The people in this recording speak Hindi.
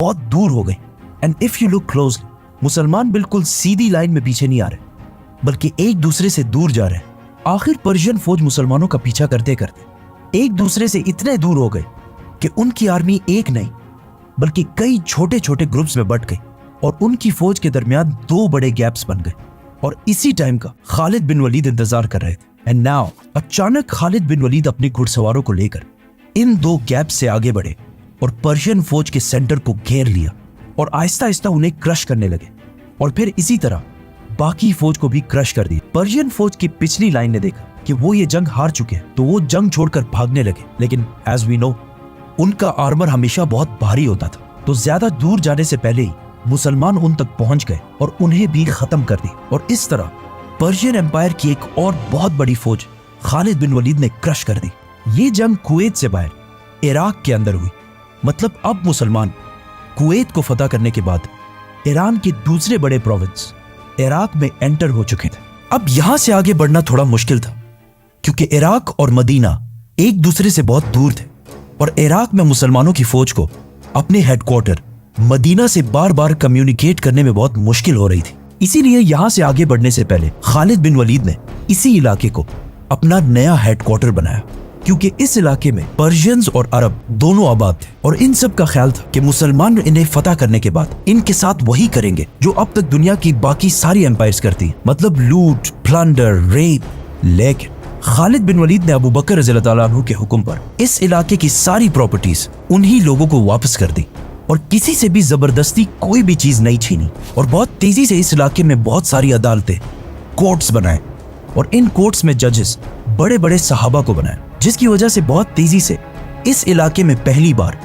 बहुत दूर हो गई। And if you look close, मुसलमान बिल्कुल सीधी लाइन में पीछे नहीं आ रहे, बल्कि एक दूसरे से दूर जा रहे हैं। आखिर पर्शियन फौज मुसलमानों का पीछा करते करते एक दूसरे से इतने दूर हो गए कि उनकी आर्मी एक नहीं बल्कि कई छोटे छोटे ग्रुप्स में बट गई और उनकी फौज के दरमियान 2 बड़े गैप्स बन गए। और इसी टाइम का खालिद बिन वलीद इंतजार कर रहे थे। एंड नाउ अचानक खालिद बिन वलीद अपने घुड़सवारों को लेकर इन 2 गैप से आगे बढ़े और पर्शियन फौज के सेंटर को घेर लिया और आहिस्ता आहिस्ता उन्हें क्रश करने लगे और फिर इसी तरह बाकी फौज को भी क्रश कर दिया। पर्शियन फौज की पिछली लाइन ने देखा कि वो ये जंग हार चुके हैं, तो वो जंग छोड़कर भागने लगे। लेकिन एज वी नो, उनका आर्मर हमेशा बहुत भारी होता था, तो ज्यादा दूर जाने से पहले ही मुसलमान उन तक पहुंच गए और उन्हें भी खत्म कर दी। और इस तरह पर्शियन एम्पायर की एक और बहुत बड़ी फौज खालिद बिन वलीद ने क्रश कर दी। ये जंग कुवैत से बाहर इराक के अंदर हुई। मतलब अब मुसलमान कुवैत को फतह करने के बाद ईरान के दूसरे बड़े प्रोविंस इराक में एंटर हो चुके थे। अब यहां से आगे बढ़ना थोड़ा मुश्किल था, क्योंकि इराक और मदीना एक दूसरे से बहुत दूर थे और इराक में मुसलमानों की फौज को अपने हेडक्वार्टर मदीना से बार बार कम्युनिकेट करने में बहुत मुश्किल हो रही थी। इसीलिए यहां से आगे बढ़ने से पहले खालिद बिन वलीद ने इसी इलाके को अपना नया हेडक्वार्टर बनाया, क्योंकि इस इलाके में पर्शियंस और अरब दोनों आबाद थे और इन सब का ख्याल था कि मुसलमान इन्हें फतह करने के बाद इनके साथ वही करेंगे जो अब तक दुनिया की बाकी सारी एम्पायर्स करती हैं, मतलब लूट, प्लंडर, रेप। लेकिन खालिद बिन वलीद ने अबू बकर रज़ियल्लाहु ताला अन्हु के हुक्म पर इस इलाके की सारी प्रॉपर्टीज उन्हीं लोगों को वापस कर दी और किसी से भी जबरदस्ती कोई भी चीज नहीं छीनी। और बहुत तेजी से इस इलाके में बहुत सारी अदालतें, कोर्ट्स बनाए और इन कोर्ट्स में जजेस बड़े बड़े सहाबा को बनाए, जिसकी वजह से बहुत तेजी से इस इलाके में पहली बार